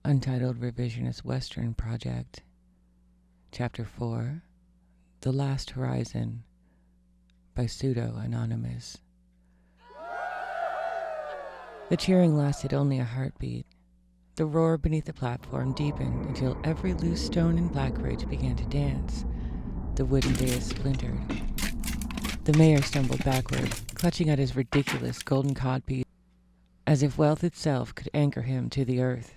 Untitled Revisionist Western Project. Chapter 4, The Last Horizon, by Pseudo-Anonymous. The cheering lasted only a heartbeat. The roar beneath the platform deepened until every loose stone in Blackridge began to dance. The wooden dais splintered. The mayor stumbled backward, clutching at his ridiculous golden codpiece, as if wealth itself could anchor him to the earth.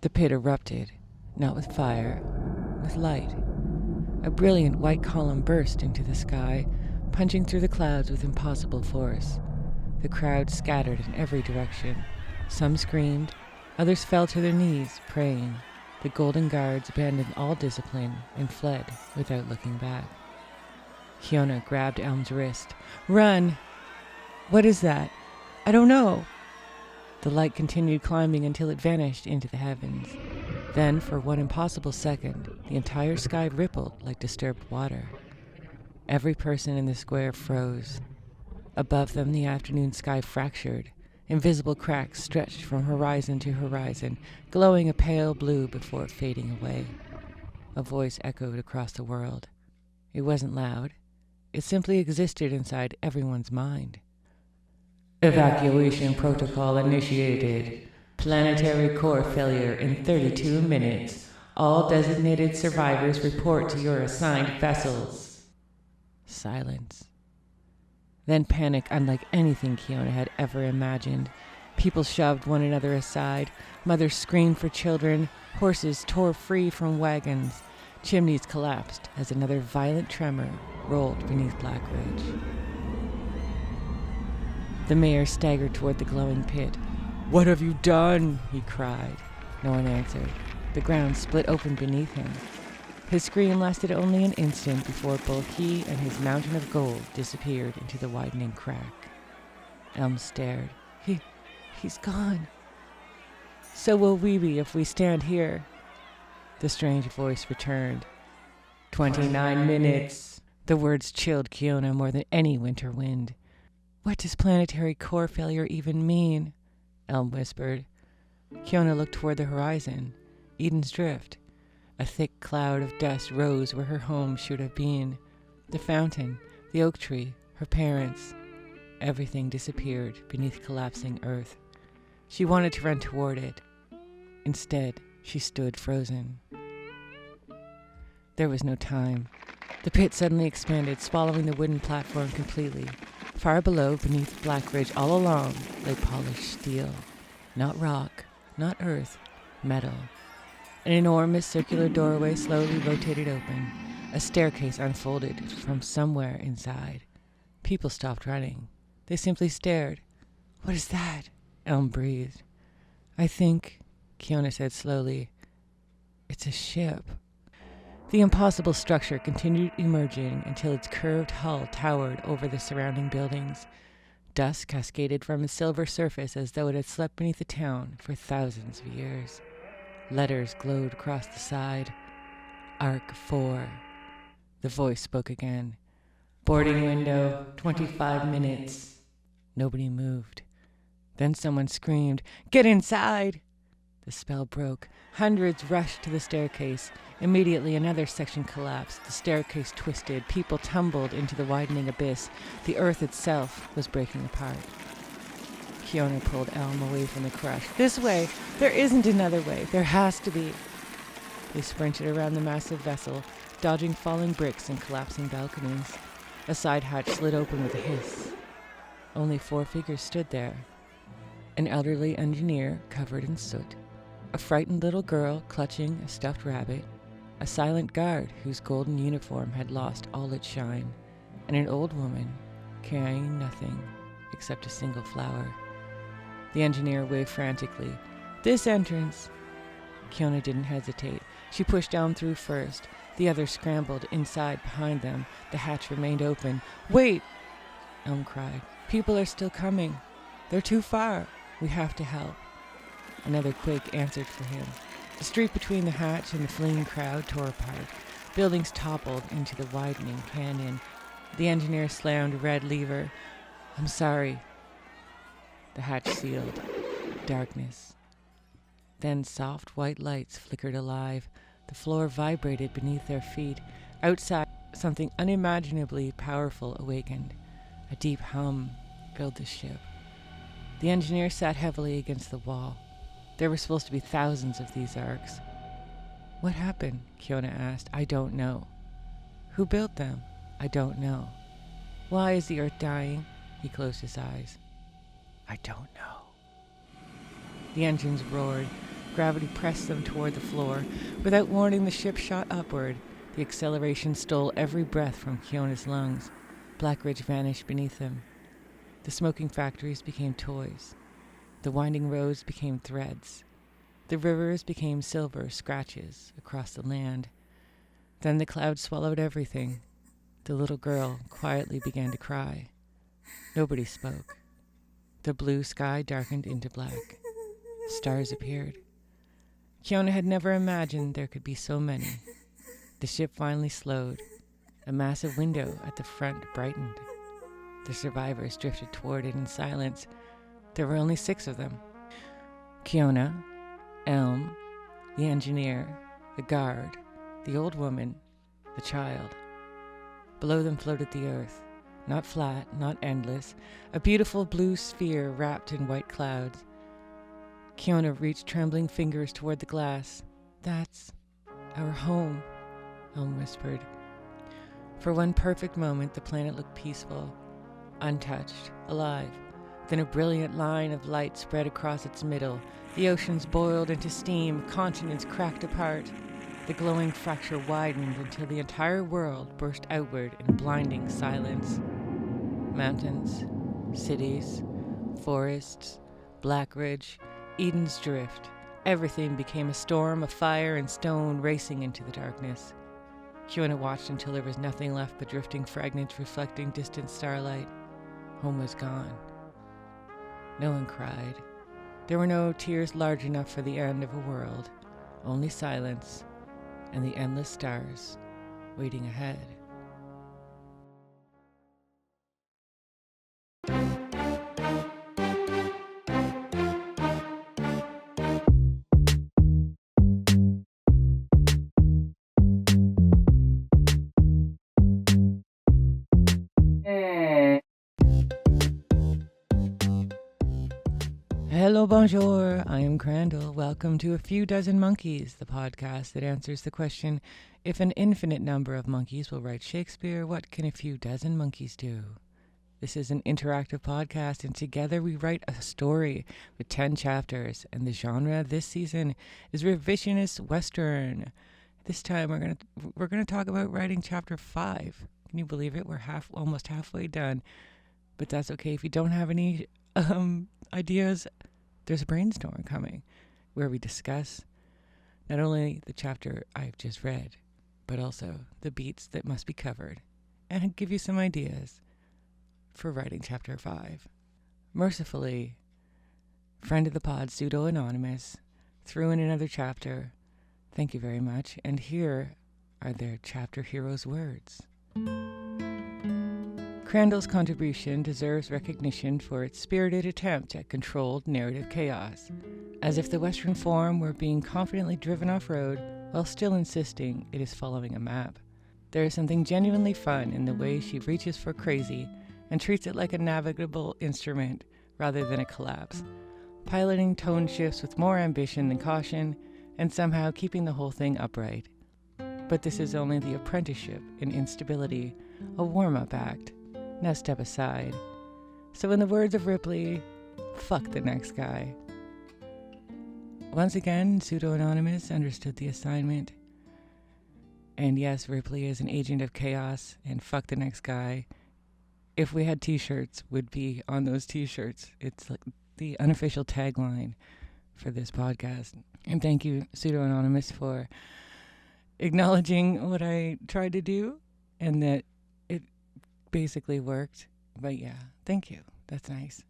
The pit erupted, not with fire, with light. A brilliant white column burst into the sky, punching through the clouds with impossible force. The crowd scattered in every direction. Some screamed, others fell to their knees, praying. The Golden Guards abandoned all discipline and fled without looking back. Kiona grabbed Elm's wrist. "Run!" "What is that?" "I don't know." The light continued climbing until it vanished into the heavens. Then, for one impossible second, the entire sky rippled like disturbed water. Every person in the square froze. Above them, the afternoon sky fractured. Invisible cracks stretched from horizon to horizon, glowing a pale blue before fading away. A voice echoed across the world. It wasn't loud. It simply existed inside everyone's mind. "Evacuation protocol initiated. Planetary core failure in 32 minutes. All designated survivors report to your assigned vessels." Silence. Then panic unlike anything Kiona had ever imagined. People shoved one another aside. Mothers screamed for children. Horses tore free from wagons. Chimneys collapsed as another violent tremor rolled beneath Blackridge. The mayor staggered toward the glowing pit. "What have you done?" he cried. No one answered. The ground split open beneath him. His scream lasted only an instant before both he and his mountain of gold disappeared into the widening crack. Elm stared. He's gone. "So will we be if we stand here." The strange voice returned. 29 minutes. The words chilled Kiona more than any winter wind. "What does planetary core failure even mean?" Elm whispered. Kiona looked toward the horizon. Eden's Drift. A thick cloud of dust rose where her home should have been. The fountain, the oak tree, her parents. Everything disappeared beneath collapsing earth. She wanted to run toward it. Instead, she stood frozen. There was no time. The pit suddenly expanded, swallowing the wooden platform completely. Far below, beneath Blackridge, all along, lay polished steel. Not rock, not earth, metal. An enormous circular doorway slowly rotated open. A staircase unfolded from somewhere inside. People stopped running. They simply stared. "What is that?" Elm breathed. "I think," Kiona said slowly, "it's a ship." The impossible structure continued emerging until its curved hull towered over the surrounding buildings. Dust cascaded from its silver surface as though it had slept beneath the town for thousands of years. Letters glowed across the side. Arc 4. The voice spoke again. "Boarding window, 25 minutes. Nobody moved. Then someone screamed, "Get inside!" The spell broke. Hundreds rushed to the staircase. Immediately another section collapsed. The staircase twisted. People tumbled into the widening abyss. The earth itself was breaking apart. Kiona pulled Elm away from the crush. "This way! There isn't another way! There has to be!" They sprinted around the massive vessel, dodging falling bricks and collapsing balconies. A side hatch slid open with a hiss. Only 4 figures stood there. An elderly engineer covered in soot. A frightened little girl clutching a stuffed rabbit. A silent guard whose golden uniform had lost all its shine. And an old woman carrying nothing except a single flower. The engineer waved frantically. "This entrance." Kiona didn't hesitate. She pushed Elm through first. The others scrambled inside behind them. The hatch remained open. "Wait!" Elm cried. "People are still coming. They're too far. We have to help." Another quake answered for him. The street between the hatch and the fleeing crowd tore apart. Buildings toppled into the widening canyon. The engineer slammed a red lever. "I'm sorry." The hatch sealed. Darkness. Then soft white lights flickered alive. The floor vibrated beneath their feet. Outside, something unimaginably powerful awakened. A deep hum filled the ship. The engineer sat heavily against the wall. There were supposed to be thousands of these arcs. What happened? Kiona asked. I don't know. Who built them? I don't know. Why is the Earth dying? He closed his eyes. I don't know. The engines roared. Gravity pressed them toward the floor. Without warning, the ship shot upward. The acceleration stole every breath from Kiona's lungs. Blackridge vanished beneath them. The smoking factories became toys. The winding roads became threads. The rivers became silver scratches across the land. Then the clouds swallowed everything. The little girl quietly began to cry. Nobody spoke. The blue sky darkened into black. Stars appeared. Kiona had never imagined there could be so many. The ship finally slowed. A massive window at the front brightened. The survivors drifted toward it in silence. There were only 6 of them. Kiona, Elm, the engineer, the guard, the old woman, the child. Below them floated the earth, not flat, not endless, a beautiful blue sphere wrapped in white clouds. Kiona reached trembling fingers toward the glass. That's our home, Elm whispered. For one perfect moment, the planet looked peaceful, untouched, alive. Then a brilliant line of light spread across its middle. The oceans boiled into steam, continents cracked apart. The glowing fracture widened until the entire world burst outward in blinding silence. Mountains, cities, forests, Blackridge, Eden's Drift. Everything became a storm of fire and stone racing into the darkness. Kiona watched until there was nothing left but drifting fragments reflecting distant starlight. Home was gone. No one cried. There were no tears large enough for the end of a world, only silence and the endless stars waiting ahead. Hello, bonjour. I am Crandall. Welcome to A Few Dozen Monkeys, the podcast that answers the question, if an infinite number of monkeys will write Shakespeare, what can a few dozen monkeys do? This is an interactive podcast, and together we write a story with 10 chapters, and the genre this season is Revisionist Western. This time we're gonna talk about writing chapter 5. Can you believe it? We're almost halfway done, but that's okay. If you don't have any ideas, there's a brainstorm coming where we discuss not only the chapter I've just read, but also the beats that must be covered, and give you some ideas for writing chapter 5. Mercifully, friend of the pod, pseudo-anonymous, threw in another chapter. Thank you very much. And here are their chapter heroes' words. Crandall's contribution deserves recognition for its spirited attempt at controlled narrative chaos, as if the Western form were being confidently driven off-road while still insisting it is following a map. There is something genuinely fun in the way she reaches for crazy and treats it like a navigable instrument rather than a collapse, piloting tone shifts with more ambition than caution and somehow keeping the whole thing upright. But this is only the apprenticeship in instability, a warm-up act. Now step aside. So in the words of Ripley, fuck the next guy. Once again, pseudo-anonymous understood the assignment. And yes, Ripley is an agent of chaos, and fuck the next guy. If we had t-shirts, would be on those t-shirts. It's like the unofficial tagline for this podcast. And thank you, pseudo-anonymous, for acknowledging what I tried to do and that it basically worked. But yeah, thank you. That's nice.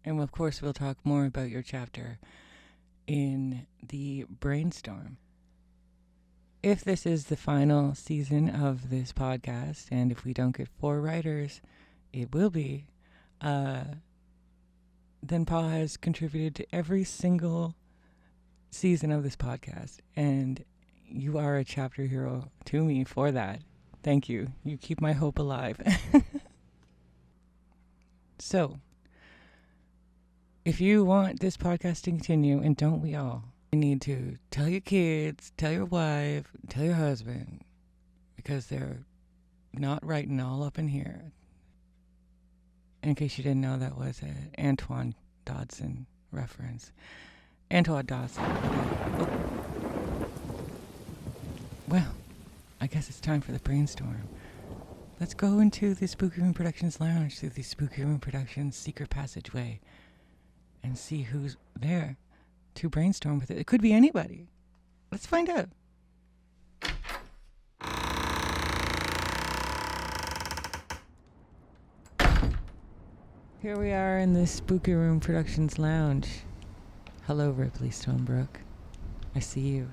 And of course, we'll talk more about your chapter in the Brainstorm. If this is the final season of this podcast, and if we don't get 4 writers, it will be, then Paul has contributed to every single season of this podcast, and you are a chapter hero to me for that. Thank you. You keep my hope alive. So, if you want this podcast to continue, and don't we all, you need to tell your kids, tell your wife, tell your husband, because they're not writing all up in here. In case you didn't know, that was an Antoine Dodson reference. Antoine Dodson. Oh. Well, I guess it's time for the brainstorm. Let's go into the Spooky Room Productions lounge through the Spooky Room Productions secret passageway and see who's there to brainstorm with it. It could be anybody. Let's find out. Here we are in the Spooky Room Productions lounge. Hello, Ripley Stonebrook. I see you.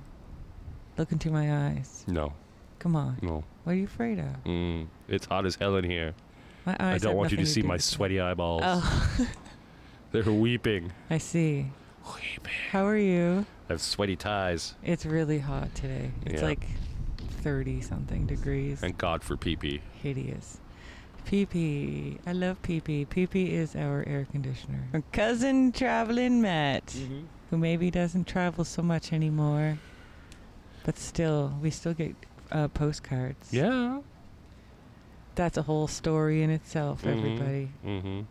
Look into my eyes. No. Come on. No. What are you afraid of? It's hot as hell in here. My eyes I don't want you to do see my with sweaty eyeballs. Oh. They're weeping. I see. Weeping. How are you? I have sweaty ties. It's really hot today. It's like 30-something degrees. Thank God for pee-pee. Hideous. Pee-pee. I love pee-pee. Pee-pee is our air conditioner. Our cousin traveling Matt, who maybe doesn't travel so much anymore. But still, we still get postcards. Yeah. That's a whole story in itself, everybody. And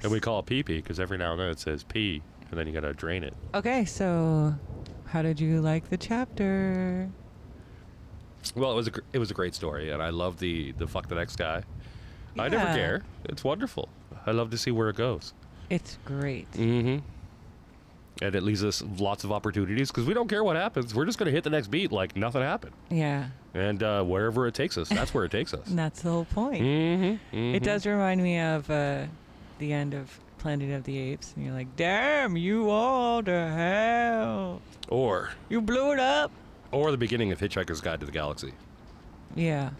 we call it pee-pee because every now and then it says pee, and then you got to drain it. Okay, so how did you like the chapter? Well, it was a great story, and I love the fuck the next guy. Yeah. I never care. It's wonderful. I love to see where it goes. It's great. And it leaves us lots of opportunities because we don't care what happens. We're just going to hit the next beat like nothing happened. Yeah. And wherever it takes us, that's where it takes us. And that's the whole point. It does remind me of the end of Planet of the Apes. And you're like, damn, you all to hell. Or you blew it up. Or the beginning of Hitchhiker's Guide to the Galaxy. Yeah.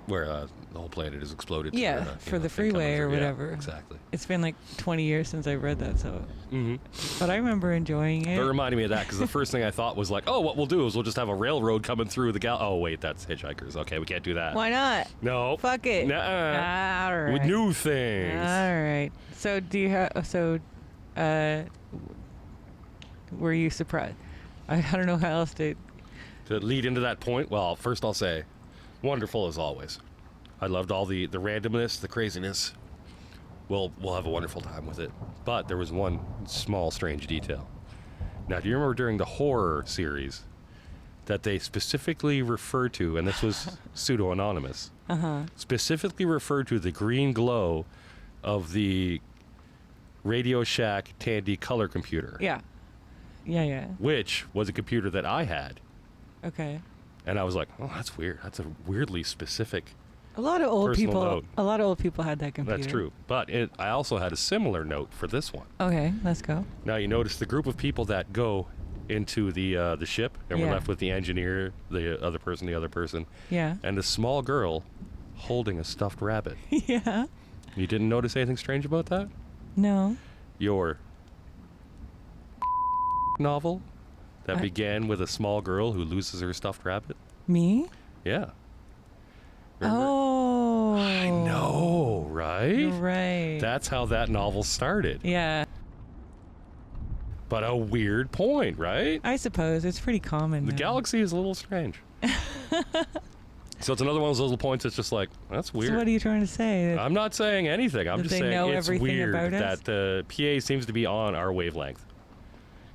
Where the whole planet is exploded. Yeah, for the freeway or whatever. Yeah, exactly. It's been like 20 years since I read that, so. But I remember enjoying it. It reminded me of that because the first thing I thought was like, oh, what we'll do is we'll just have a railroad coming through the Oh, wait, that's Hitchhikers. Okay, we can't do that. Why not? No. Fuck it. Nuh-uh. All right. With new things. All right. So do you have? Were you surprised? I don't know how else to lead into that point. Well, first I'll say, wonderful as always. I loved all the randomness, the craziness. We'll have a wonderful time with it. But there was one small strange detail. Now, do you remember during the horror series that they specifically referred to, and this was pseudo-anonymous, specifically referred to the green glow of the Radio Shack Tandy color computer? Yeah. Yeah. Which was a computer that I had. Okay. And I was like, oh, that's weird. That's a weirdly specific A lot of old personal people. note. A lot of old people had that computer. That's true. But I also had a similar note for this one. Okay, let's go. Now you notice the group of people that go into the ship, and we're left with the engineer, the other person, Yeah. and a small girl holding a stuffed rabbit. Yeah. You didn't notice anything strange about that? No. Your novel that began with a small girl who loses her stuffed rabbit? Me? Yeah. Remember? Oh. I know, right? You're right. That's how that novel started. Yeah. But a weird point, right? I suppose. It's pretty common. The galaxy is a little strange. So it's another one of those little points that's just like, that's weird. So what are you trying to say? I'm not saying anything. I'm that just they saying know it's everything weird about us? that the PA seems to be on our wavelength.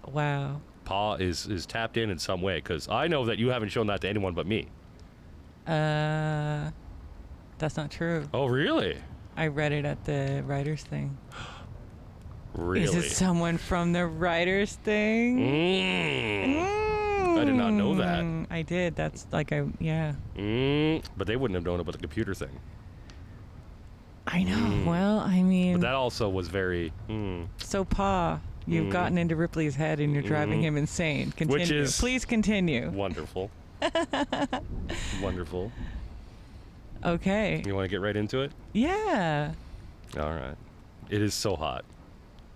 Wow. Pa is tapped in some way, because I know that you haven't shown that to anyone but me. That's not true. Oh, really? I read it at the writers thing. Really? Is it someone from the writers thing? I did not know that. I did. That's like yeah. But they wouldn't have known about the computer thing. I know. Well, I mean. But that also was very. So, Pa, you've gotten into Ripley's head and you're driving him insane. Continue. Which is. Please continue. Wonderful. Wonderful. Okay. You want to get right into it? Yeah. All right. It is so hot.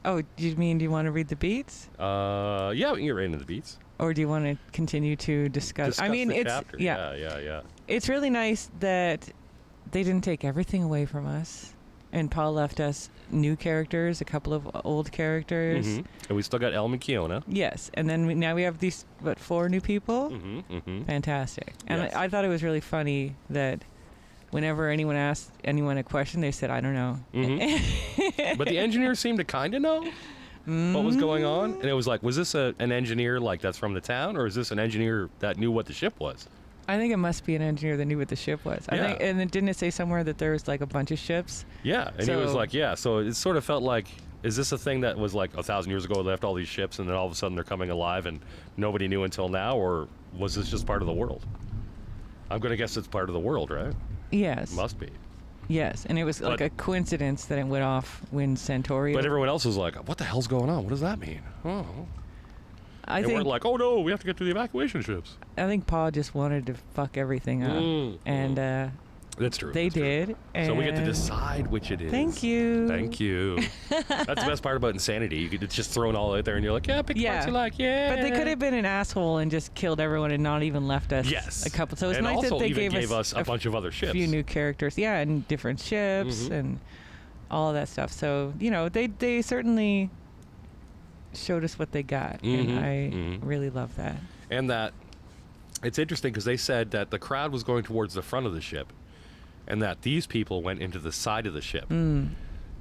Oh, do you want to read the beats? Yeah, we can get right into the beats. Or do you want to continue to discuss? I mean, the it's chapter. yeah. Yeah. It's really nice that they didn't take everything away from us, and Paul left us new characters, a couple of old characters. And we still got Elle and Kiona. Yes, and then now we have these 4 new people. Fantastic. And Yes. I thought it was really funny that whenever anyone asked anyone a question, they said, "I don't know." But the engineer seemed to kind of know what was going on, and it was like, was this an engineer like that's from the town, or is this an engineer that knew what the ship was? I think it must be an engineer that knew what the ship was. I think, and then didn't it say somewhere that there was like a bunch of ships? Yeah, and he was like, yeah. So it sort of felt like, is this a thing that was like 1,000 years ago, left all these ships, and then all of a sudden they're coming alive, and nobody knew until now, or was this just part of the world? I'm gonna guess it's part of the world, right? Yes. Must be. Yes, and it was like a coincidence that it went off when Centauri. But everyone else was like, what the hell's going on? What does that mean? Oh. They weren't like, oh no, we have to get to the evacuation ships. I think Paul just wanted to fuck everything up, and that's true. They did. And so we get to decide which it is. Thank you. Thank you. That's the best part about insanity. It's just thrown all out there, and you're like, yeah, pick the parts you like, yeah. But they could have been an asshole and just killed everyone and not even left us a couple. So it's and nice also that they even gave us a bunch of other ships. A few new characters, and different ships and all of that stuff. So, they certainly showed us what they got, and I really love that. And that it's interesting because they said that the crowd was going towards the front of the ship, and that these people went into the side of the ship. And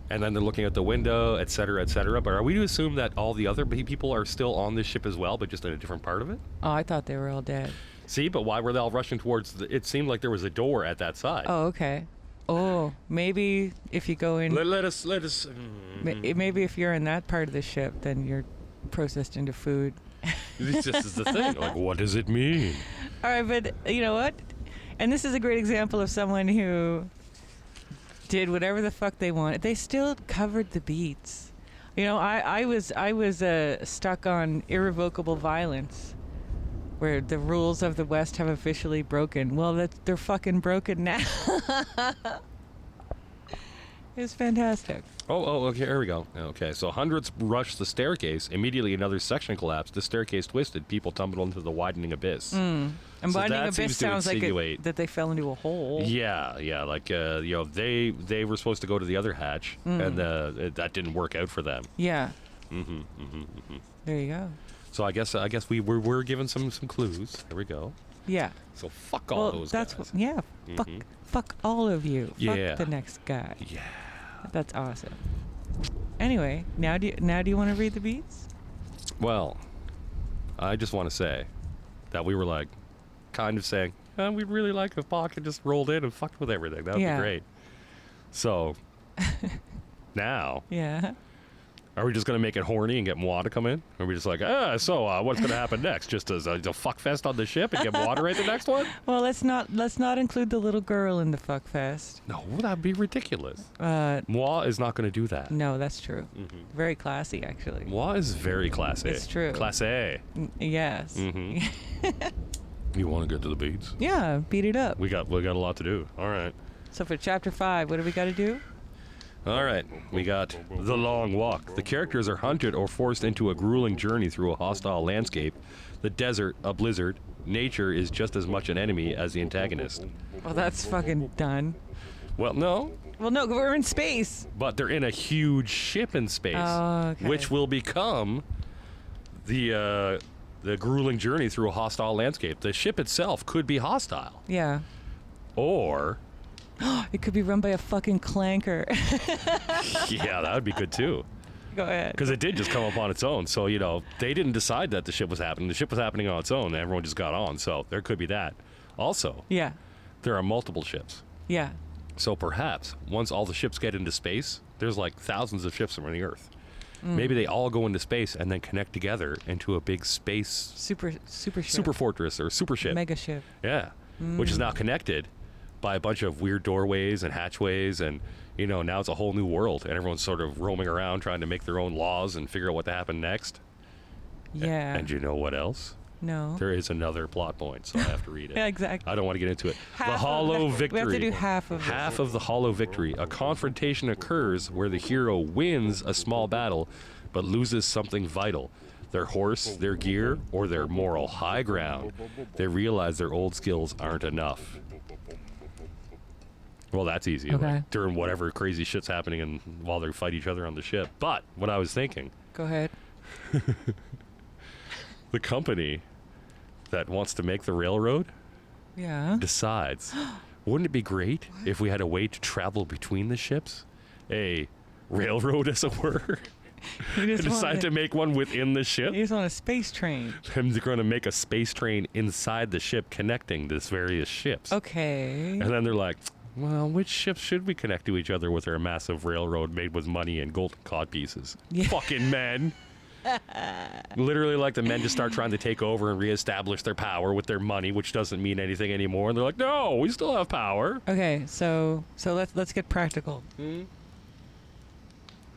then they're looking at the window, et cetera, et cetera. But are we to assume that all the other people are still on this ship as well, but just in a different part of it? Oh, I thought they were all dead. See, but why were they all rushing towards it seemed like there was a door at that side. Oh, okay. Oh, maybe if you go in... Let us... Maybe if you're in that part of the ship, then you're processed into food. This is the thing. Like, what does it mean? All right, but you know what? And this is a great example of someone who did whatever the fuck they wanted. They still covered the beats. I was stuck on irrevocable violence, where the rules of the West have officially broken. Well, they're fucking broken now. It was fantastic. Oh, okay, here we go. Okay, so hundreds rushed the staircase. Immediately, another section collapsed. The staircase twisted. People tumbled into the widening abyss. And so widening abyss sounds like that they fell into a hole. Yeah, like they were supposed to go to the other hatch, and that didn't work out for them. Yeah. There you go. So I guess we're given some clues. There we go. Yeah. So fuck all those guys. Fuck all of you. Yeah. Fuck the next guy. Yeah. That's awesome. Anyway, now do you want to read the beats? Well, I just want to say that we were like kind of saying, we'd really like if Paul could just rolled in and fucked with everything. That would be great. So now, are we just going to make it horny and get Moa to come in? Or are we just like, what's going to happen next? Just as a fuck fest on the ship and get Moa to write the next one? Well, let's not include the little girl in the fuck fest. No, that'd be ridiculous. Moa is not going to do that. No, that's true. Very classy, actually. Moa is very classy. It's true. Classy. Yes. You want to get to the beats? Yeah, beat it up. We got a lot to do. All right. So for chapter 5, what do we got to do? All right, we got The Long Walk. The characters are hunted or forced into a grueling journey through a hostile landscape, the desert, a blizzard. Nature is just as much an enemy as the antagonist. Well, that's fucking done. Well, no. Well, no, we're in space. But they're in a huge ship in space, which will become the grueling journey through a hostile landscape. The ship itself could be hostile. Yeah. Or... it could be run by a fucking clanker. Yeah, that would be good too. Go ahead. Because it did just come up on its own. So, they didn't decide that the ship was happening. The ship was happening on its own, and everyone just got on. So there could be that. Also, there are multiple ships. Yeah. So perhaps once all the ships get into space, there's like thousands of ships around the Earth. Maybe they all go into space and then connect together into a big space... Super ship. Super fortress or super ship. Mega ship. Yeah. Which is now connected by a bunch of weird doorways and hatchways, and now it's a whole new world, and everyone's sort of roaming around trying to make their own laws and figure out what to happen next. Yeah. And you know what else? No. There is another plot point, so I have to read it. Yeah, exactly. I don't want to get into it. Half The of hollow the- victory. We have to do half of it. Half of the hollow victory. A confrontation occurs where the hero wins a small battle, but loses something vital. Their horse, their gear, or their moral high ground. They realize their old skills aren't enough. Well, that's easy. Okay. Like, during whatever crazy shit's happening and while they fight each other on the ship. But what I was thinking, Go ahead. the company that wants to make the railroad Yeah. decides, wouldn't it be great if we had a way to travel between the ships? A railroad, as it were. You just Decide to want make one within the ship. You just want a space train. And they're going to make a space train inside the ship connecting these various ships. Okay. And then they're like, well, which ships should we connect to each other with our massive railroad made with money and golden cod pieces? Yeah. Fucking men. Literally, like, the men just start trying to take over and reestablish their power with their money, which doesn't mean anything anymore. And they're like, no, we still have power. Okay, so let's get practical.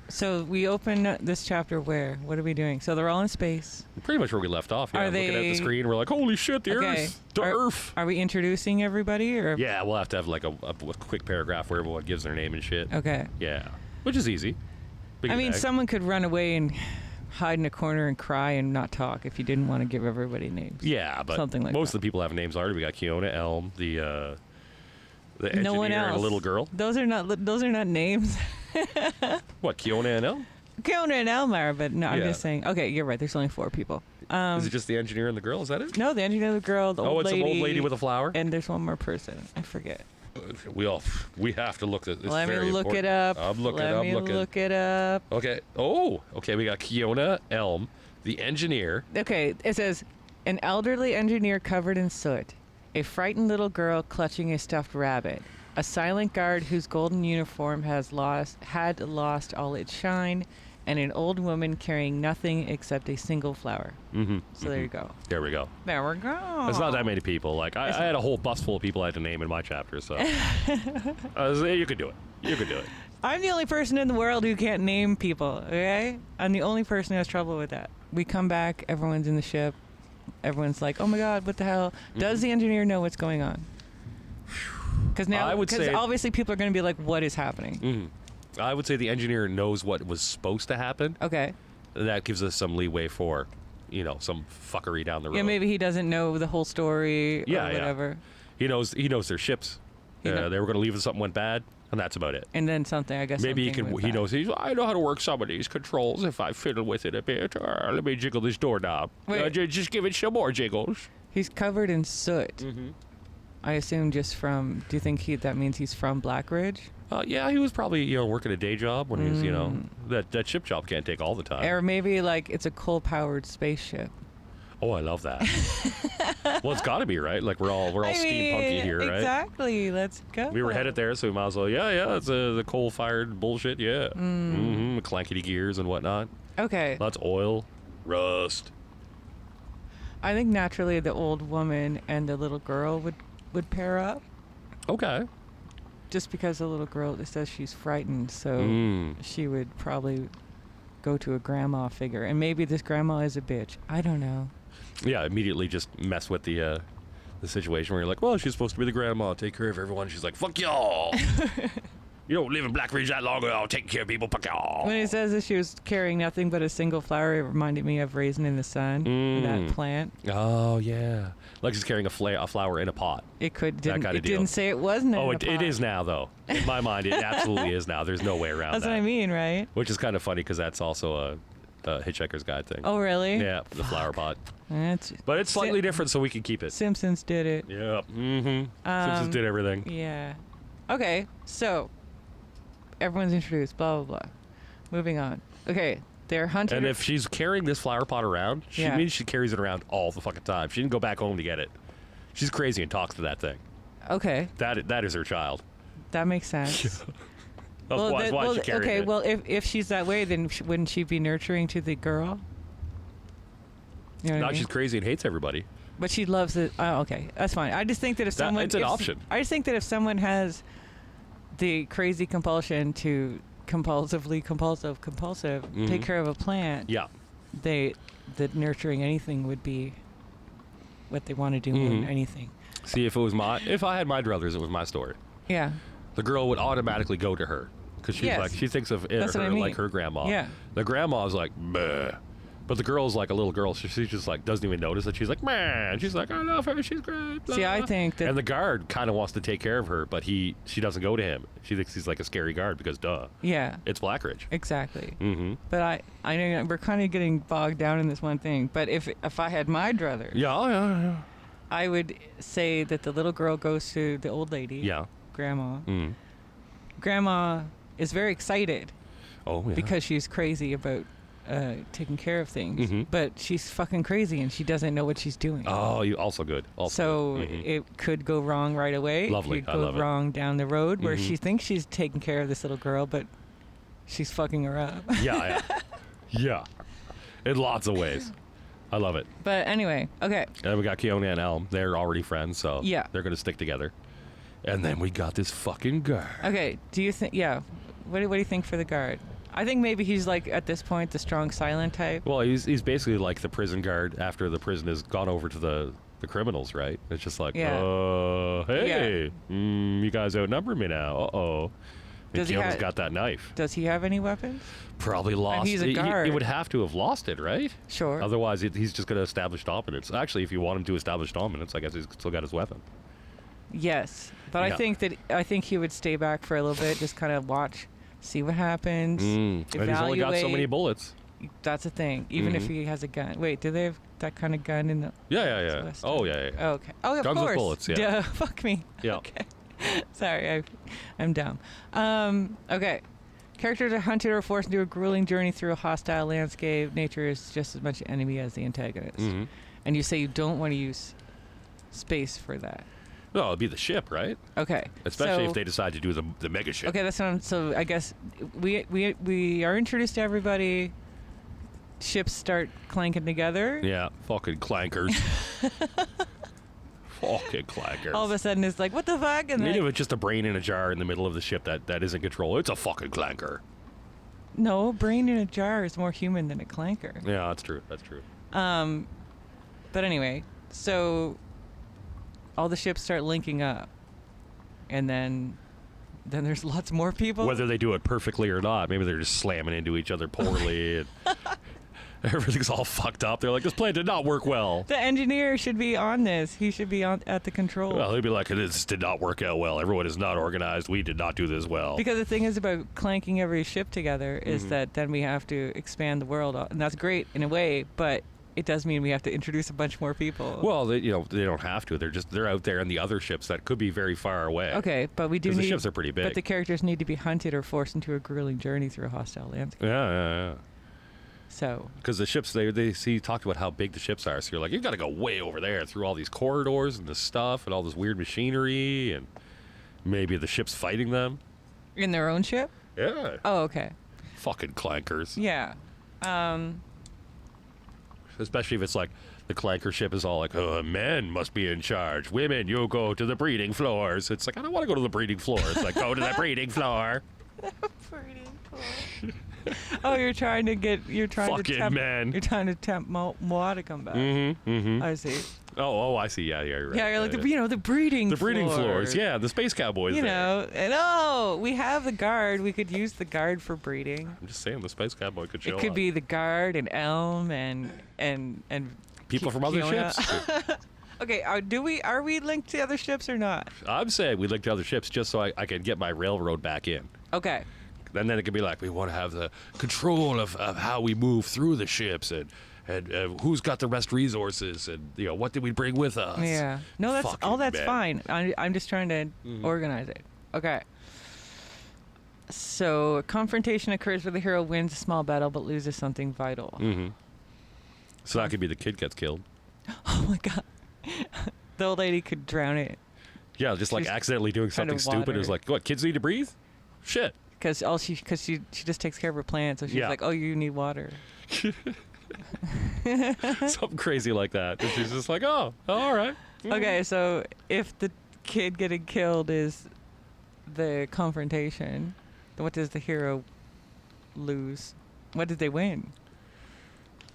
So we open this chapter where? What are we doing? So they're all in space. Pretty much where we left off. Yeah, Are looking at the they- screen, we're like, holy shit, the Okay. Earth. The Are- Earth. Are we introducing everybody or? Yeah, we'll have to have like a quick paragraph where everyone gives their name and shit. Okay. Yeah, which is easy. Big I mean, bag. someone could run away and hide in a corner and cry and not talk if you didn't want to give everybody names. Yeah, but something like most that. of the people have names already. We got Kiona, Elm, the engineer, No one else. and a little girl. Those are not names. What, Kiona and Elm? Kiona and Elmar, but no, I'm Yeah. just saying. Okay, you're right. There's only 4 people. Is it just the engineer and the girl? Is that it? No, the engineer, the girl, the Oh, old it's lady. an old lady with a flower. And there's one more person. I forget. We have to look at this. Let me look it up. I'm looking. Let me look it up. Okay. Oh, okay. We got Kiona, Elm, the engineer. Okay, it says an elderly engineer covered in soot, a frightened little girl clutching a stuffed rabbit, a silent guard whose golden uniform had lost all its shine, and an old woman carrying nothing except a single flower. Mm-hmm. So there you go. There we go. There we go. It's not that many people. Like I had a whole bus full of people I had to name in my chapter, so you could do it. You could do it. I'm the only person in the world who can't name people, okay? I'm the only person who has trouble with that. We come back, everyone's in the ship. Everyone's like, oh my God, what the hell? Does the engineer know what's going on? Because now, I would say- obviously people are going to be like, what is happening? Mm. I would say the engineer knows what was supposed to happen. Okay. That gives us some leeway for, some fuckery down the road. Yeah, maybe he doesn't know the whole story Yeah, or yeah. whatever. He knows their ships. He know- They were going to leave if something went bad, and that's about it. And then something, I guess. Maybe something went he bad. knows. I know how to work some of these controls if I fiddle with it a bit. Let me jiggle this doorknob. Wait. Just give it some more jiggles. He's covered in soot. Mm-hmm. I assume just from. Do you think that means he's from Black Ridge? Yeah, he was probably working a day job when he was that ship job can't take all the time. Or maybe like it's a coal-powered spaceship. Oh, I love that. Well, it's got to be, right? Like we're all steampunky here, right? Exactly. Let's go. We were headed there, so we might as well. Yeah. It's the coal-fired bullshit. Yeah. Mm-hmm. Clankety gears and whatnot. Okay. Lots of oil, rust. I think naturally the old woman and the little girl would pair up. Okay. Just because the little girl, it says she's frightened, so she would probably go to a grandma figure. And maybe this grandma is a bitch. I don't know. Yeah, immediately just mess with the situation where you're like, well, she's supposed to be the grandma, take care of everyone. She's like, fuck y'all. You don't live in Black Ridge that long ago, taking care of people, fuck y'all. When it says that she was carrying nothing but a single flower, it reminded me of Raisin in the Sun, that plant. Oh, yeah. Like she's carrying a flower in a pot. It That kinda deal. didn't say it wasn't. Oh, in a it pot. is now, though. In my mind, it absolutely is now. There's no way around That's that. what I mean, right? Which is kind of funny because that's also a Hitchhiker's Guide thing. Oh, really? Yeah, the flower pot. That's But it's slightly different, so we can keep it. Simpsons did it. Yeah. Mm-hmm. Simpsons did everything. Yeah. Okay, so everyone's introduced, blah, blah, blah. Moving on. Okay, they're hunting. And if she's carrying this flower pot around, she Yeah. means she carries it around all the fucking time. She didn't go back home to get it. She's crazy and talks to that thing. Okay, That is her child. that makes sense. That's why she carried okay, it. well, if she's that way, then wouldn't she be nurturing to the girl? You know what I Now mean? she's crazy and hates everybody. But she loves it. Oh, okay, that's fine. I just think that if someone, it's an option. I just think that if someone has the crazy compulsion to compulsive, take care of a plant, Yeah. that nurturing anything would be what they want to do more than anything. See, if I had my druthers, it was my story. Yeah. The girl would automatically go to her because she's like, she thinks of That's what I mean. like her grandma. Yeah. The grandma's like, meh. But the girl's like a little girl. She just like doesn't even notice that she's like, man. She's like, I love her. She's great. Blah. See, I think that. And the guard kind of wants to take care of her, but she doesn't go to him. She thinks he's like a scary guard because duh. Yeah. It's Blackridge. Exactly. Mm-hmm. But I know we're kind of getting bogged down in this one thing. But if I had my druthers, Yeah. I would say that the little girl goes to the old lady. Yeah. Grandma. Mm. Grandma is very excited Oh, yeah. because she's crazy about taking care of things, but she's fucking crazy and she doesn't know what she's doing. Oh, you also good. Also so good. it could go wrong right away. Lovely. It could I go love it. wrong down the road where she thinks she's taking care of this little girl, but she's fucking her up. Yeah. In lots of ways. I love it. But anyway, okay. And we got Keone and Elm. They're already friends, so Yeah. they're going to stick together. And then we got this fucking guard. Okay. Do you think? Yeah. What do you think for the guard? I think maybe he's like at this point the strong silent type. Well, he's basically like the prison guard after the prison has gone over to the criminals, right? It's just like, hey, you guys outnumber me now. Uh-oh. And Keone's got that knife. Does he have any weapons? Probably lost. And he's a guard. He would have to have lost it, right? Sure. Otherwise, he's just going to establish dominance. Actually, if you want him to establish dominance, I guess he's still got his weapon. Yes, but Yeah. I think he would stay back for a little bit, just kind of watch, see what happens. And he's only got so many evaluate. bullets. That's the thing. Even if he has a gun. Wait, do they have that kind of gun in the? Yeah. Western? Oh, yeah. Oh, okay. Oh, of Guns with course. bullets, yeah. Duh, fuck me. Yeah. Okay. Sorry, I'm dumb. Okay. Characters are hunted or forced into a grueling journey through a hostile landscape. Nature is just as much an enemy as the antagonist. And you say you don't want to use space for that. No, it'd be the ship, right? Okay. Especially so, if they decide to do the mega ship. Okay, that's what so I guess we are introduced to everybody. Ships start clanking together. Yeah, fucking clankers. Fucking clankers. All of a sudden, it's like, what the fuck? And Even if it's just a brain in a jar in the middle of the ship that isn't control, it's a fucking clanker. no, brain in a jar is more human than a clanker. Yeah, that's true. But anyway, so all the ships start linking up, and then there's lots more people. Whether they do it perfectly or not, maybe they're just slamming into each other poorly. And everything's all fucked up. They're like, this plan did not work well. The engineer should be on this. He should be at the control. Well, they'd be like, this did not work out well. Everyone is not organized. We did not do this well. Because the thing is about clanking every ship together is that then we have to expand the world, and that's great in a way, but it does mean we have to introduce a bunch more people. Well, they don't have to. They're out there in the other ships that could be very far away. Okay, but we do need... the ships are pretty big. But the characters need to be hunted or forced into a grueling journey through a hostile landscape. Yeah. So... Because the ships, they talked about how big the ships are. So you're like, you got to go way over there through all these corridors and this stuff and all this weird machinery and maybe the ships fighting them. In their own ship? Yeah. Oh, okay. Fucking clankers. Yeah. Especially if it's like the clanker ship is all like, men must be in charge. Women, you go to the breeding floors. It's like, I don't want to go to the breeding floor. It's like, go to the breeding floor. Breeding floor. Oh, you're trying to Fucking tempt men. You're trying to tempt Moa to come back. I see. Oh, I see. Yeah, you're right. Yeah, you're like the breeding the breeding floors. Yeah, the space cowboys. And we have the guard. We could use the guard for breeding. I'm just saying, the space cowboy could show It could up. be the guard and Elm and people from other Fiona. ships. Okay, are we linked to other ships or not? I'm saying we link to other ships just so I can get my railroad back in. Okay. And then it could be like, we want to have the control of how we move through the ships and who's got the best resources and what did we bring with us. Yeah. No, that's fine. I'm just trying to organize it. Okay. So a confrontation occurs where the hero wins a small battle but loses something vital. So that could be the kid gets killed. Oh my god. The old lady could drown it. Yeah, just like accidentally doing something stupid. It was like, what, kids need to breathe? Shit. Because she just takes care of her plants, so she's like, oh, you need water. Something crazy like that. And she's just like, oh, all right. Okay, so if the kid getting killed is the confrontation, then what does the hero lose? What did they win?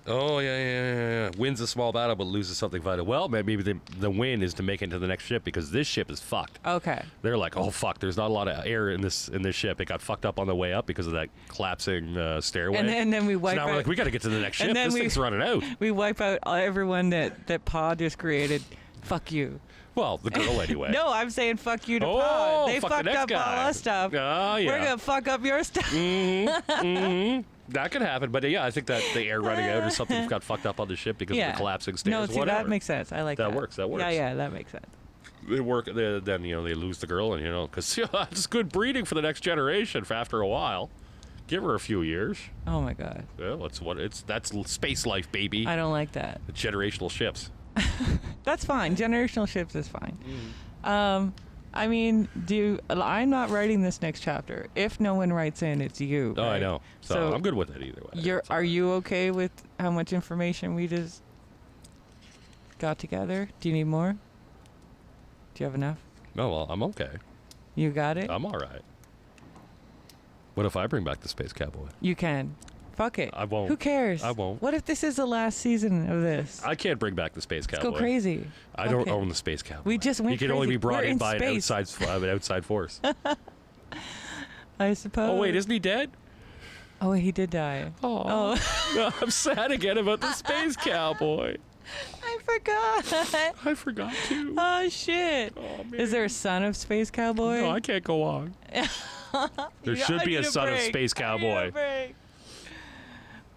Oh, yeah. wins a small battle but loses something vital. Well, maybe the win is to make it to the next ship because this ship is fucked. Okay. They're like, oh fuck, there's not a lot of air in this ship. It got fucked up on the way up because of that collapsing stairway. And then we wipe so now out. we're like, we got to get to the next ship. And then This thing's running out. We wipe out everyone that Pa just created. Fuck you. Well, the girl anyway. No, I'm saying fuck you to Oh, Pa. They fuck the fucked next up guy. all our stuff. Oh, yeah. We're gonna fuck up your stuff. That could happen, but yeah, I think that the air running out or something got fucked up on the ship because of the collapsing stairs. No, see, whatever. that makes sense. I like that. That works. That works. Yeah, that makes sense. They work. Then they lose the girl, and because it's good breeding for the next generation. For after a while, give her a few years. Oh my God. Well, that's space life, baby. I don't like that. The generational ships. That's fine. Generational ships is fine. I mean, I'm not writing this next chapter. If no one writes in, it's you. Oh, right? I know. So I'm good with it either way. Are you okay with how much information we just got together? Do you need more? Do you have enough? No, well, I'm okay. You got it? I'm all right. What if I bring back the Space Cowboy? You can. Fuck it. I won't. Who cares? I won't. What if this is the last season of this? I can't bring back the Space Cowboy. Let's go crazy. I don't Okay. own the Space Cowboy. We just went He can only crazy. be brought We're in in by an space. outside force. I suppose. Oh, wait, isn't he dead? Oh, he did die. Oh. I'm sad again about the Space Cowboy. I forgot. I forgot too. Oh, shit. Oh, man. Is there a son of Space Cowboy? No, I can't go on. There should be a son of Space Cowboy.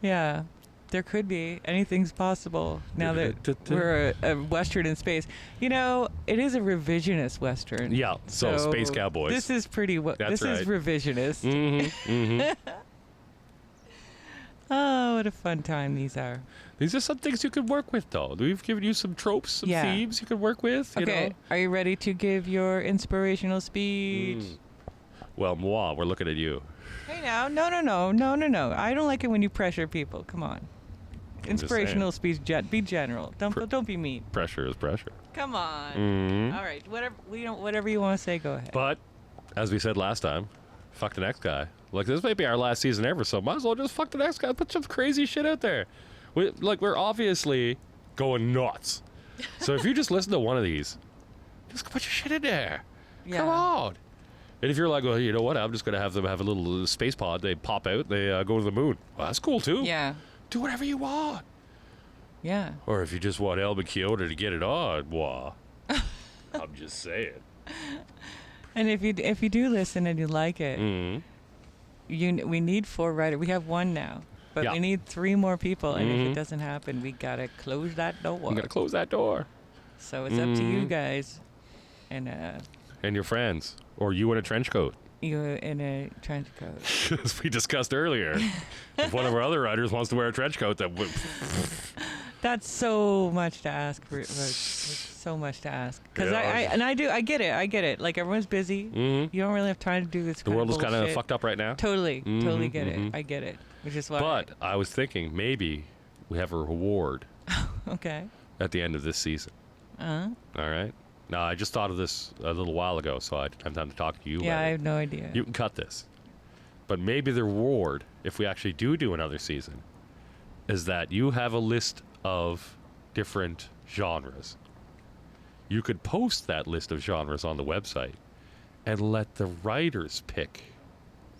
Yeah, there could be. Anything's possible now that we're a Western in space. It is a revisionist Western. Yeah, so Space Cowboys. This is pretty. That's this is right. revisionist. Oh, what a fun time these are. These are some things you could work with, though. We've given you some tropes, some themes you could work with. Okay, are you ready to give your inspirational speech? Well, moi, we're looking at you. Hey now, no. I don't like it when you pressure people. Come on. Inspirational speech, be general. Don't be mean. Pressure is pressure. Come on. All right, whatever you want to say, go ahead. But, as we said last time, fuck the next guy. Like, this might be our last season ever, so might as well just fuck the next guy. Put some crazy shit out there. We're obviously going nuts. So if you just listen to one of these, just put your shit in there. Yeah. Come on. And if you're like, well, you know what? I'm just going to have them have a little space pod. They pop out. They go to the moon. Well, that's cool, too. Yeah. Do whatever you want. Yeah. Or if you just want Elba Kyoto to get it on, well, I'm just saying. And if you do listen and you like it, we need 4 writers. We have 1 now, but we need 3 more people. And if it doesn't happen, we gotta close that door. I'm gonna close that door. So it's up to you guys, and your friends, or you in a trench coat. you in a trench coat. As we discussed earlier, if one of our other writers wants to wear a trench coat, That's so much to ask. So much to ask. Because I get it. Like, everyone's busy. You don't really have time to do this. The world is kind of fucked up right now. Totally get it. I get it. Which is why. But I was thinking maybe we have a reward. Okay. At the end of this season. All right. Now, I just thought of this a little while ago, so I didn't have time to talk to you about it. Yeah, I have no idea. You can cut this. But maybe the reward, if we actually do another season, is that you have a list of different genres. You could post that list of genres on the website and let the writers pick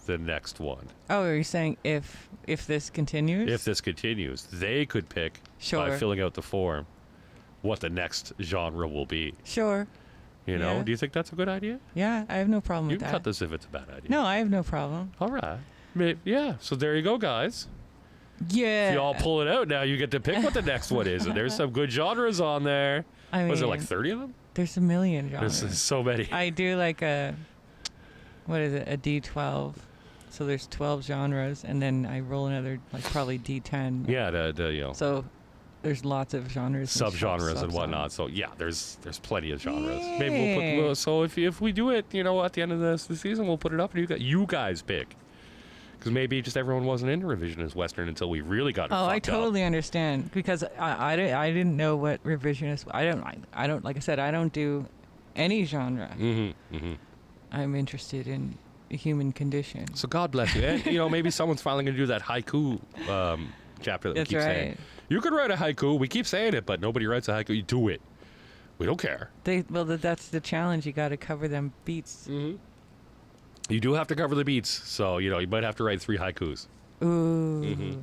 the next one. Oh, are you saying if this continues? If this continues, they could pick by filling out the form what the next genre will be. Sure. You know? Do you think that's a good idea? Yeah, I have no problem with that. You can cut this if it's a bad idea. No, I have no problem. All right. Yeah, so there you go, guys. Yeah. If you all pull it out now, you get to pick what the next one is. And there's some good genres on there. Was there like 30 of them? There's a million genres. There's so many. I do like a D12. So there's 12 genres, and then I roll another, like, probably D10. Yeah, So there's lots of genres. Subgenres and whatnot. So, yeah, there's plenty of genres. Yeah. Maybe we'll put... So if we do it, at the end of the season, we'll put it up and you guys pick. Because maybe just everyone wasn't into Revisionist Western until we really got it fucked up. I totally understand. Because I didn't know what Revisionist... I don't, like I said, I don't do any genre. I'm interested in the human condition. So God bless you. And, maybe someone's finally going to do that haiku chapter that we keep saying. You could write a haiku. We keep saying it, but nobody writes a haiku. You do it. We don't care. That's the challenge. You got to cover them beats. Mm-hmm. You do have to cover the beats, so you might have to write 3 haikus. Ooh,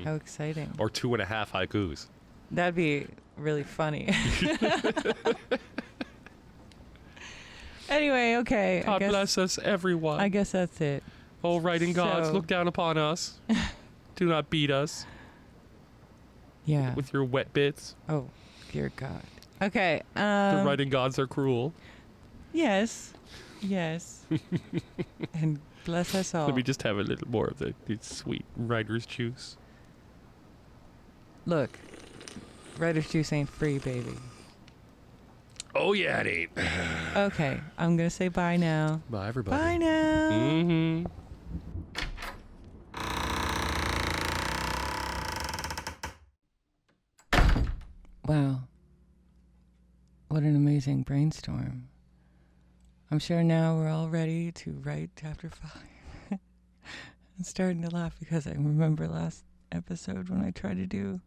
how exciting! Or 2.5 haikus. That'd be really funny. Anyway, okay. God bless us, everyone. I guess that's it. Oh, writing gods, look down upon us. Do not beat us. Yeah. With your wet bits. Oh, dear God. Okay. The writing gods are cruel. Yes. And bless us all. Let me just have a little more of the sweet writer's juice. Look, writer's juice ain't free, baby. Oh, yeah, it ain't. Okay, I'm going to say bye now. Bye, everybody. Bye now. Mm-hmm. Wow. What an amazing brainstorm. I'm sure now we're all ready to write chapter 5. I'm starting to laugh because I remember last episode when I tried to do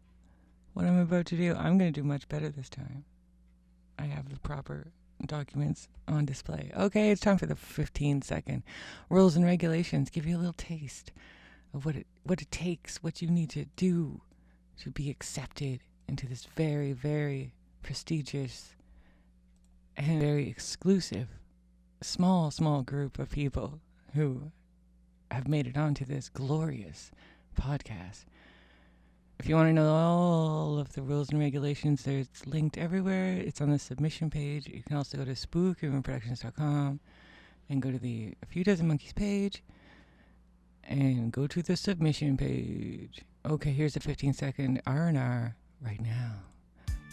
what I'm about to do. I'm going to do much better this time. I have the proper documents on display. Okay, it's time for the 15-second rules and regulations. Give you a little taste of what it takes, what you need to do to be accepted into this very, very prestigious and very exclusive, small group of people who have made it onto this glorious podcast. If you want to know all of the rules and regulations, there's linked everywhere. It's on the submission page. You can also go to spookhumanproductions.com and go to the A Few Dozen Monkeys page and go to the submission page. Okay, here's a 15-second R&R right now.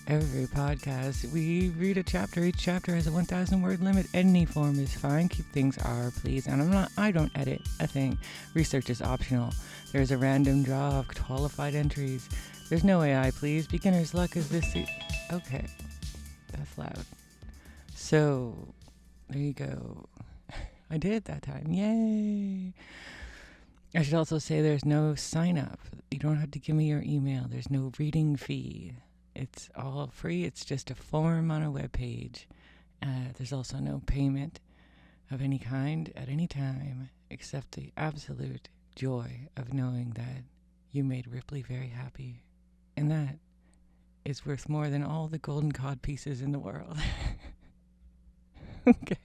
Every podcast, we read a chapter. Each chapter has a 1,000-word limit. Any form is fine. Keep things R, please. And I don't edit a thing. Research is optional. There's a random draw of qualified entries. There's no AI, please. Beginner's luck is this. Okay. That's loud. So, there you go. I did it that time. Yay. I should also say there's no sign up. You don't have to give me your email. There's no reading fee. It's all free. It's just a form on a web page. There's also no payment of any kind at any time, except the absolute joy of knowing that you made Ripley very happy. And that is worth more than all the golden cod pieces in the world. Okay.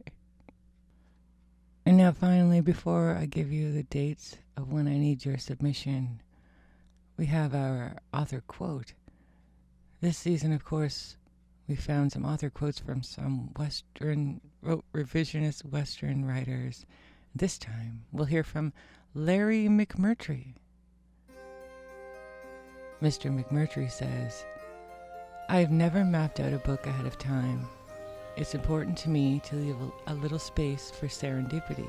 And now finally, before I give you the dates of when I need your submission, we have our author quote. This season, of course, we found some author quotes from some revisionist Western writers. This time, we'll hear from Larry McMurtry. Mr. McMurtry says, I've never mapped out a book ahead of time. It's important to me to leave a little space for serendipity.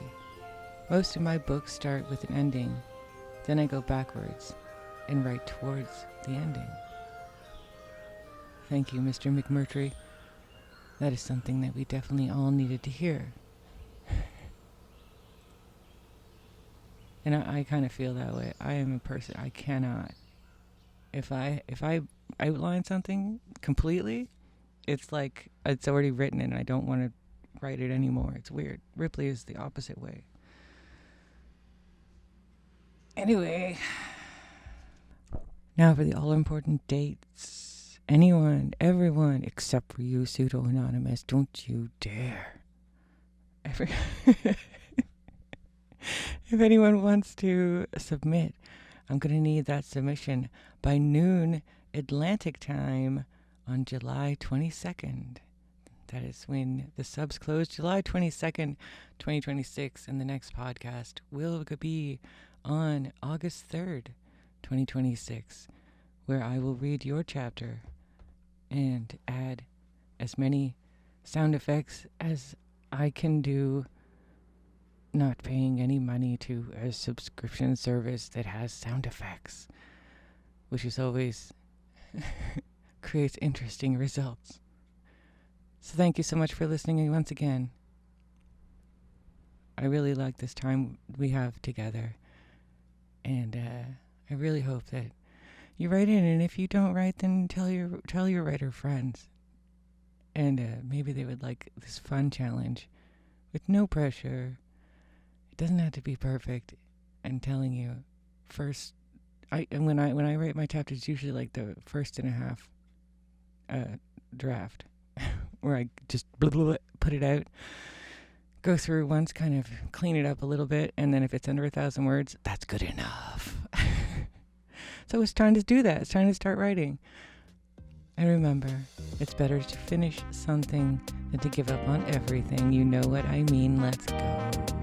Most of my books start with an ending, then I go backwards and write towards the ending. Thank you, Mr. McMurtry. That is something that we definitely all needed to hear. And I kind of feel that way. I am a person, I cannot. If I outline something completely, it's like it's already written and I don't want to write it anymore. It's weird. Ripley is the opposite way. Anyway, now for the all-important dates. Anyone, everyone, except for you, pseudo-anonymous, don't you dare. If anyone wants to submit, I'm going to need that submission by noon Atlantic time on July 22nd. That is when the subs close, July 22nd, 2026, and the next podcast will be on August 3rd, 2026, where I will read your chapter and add as many sound effects as I can do, not paying any money to a subscription service that has sound effects, which is always creates interesting results. So thank you so much for listening once again. I really like this time we have together, and I really hope that You write in, and if you don't write, then tell your writer friends. And maybe they would like this fun challenge with no pressure. It doesn't have to be perfect. And telling you first, when I write my chapters, it's usually like the first and a half draft, where I just put it out, go through once, kind of clean it up a little bit, and then if it's under 1,000 words, that's good enough. So it's time to do that. It's time to start writing. And remember, it's better to finish something than to give up on everything. You know what I mean. Let's go.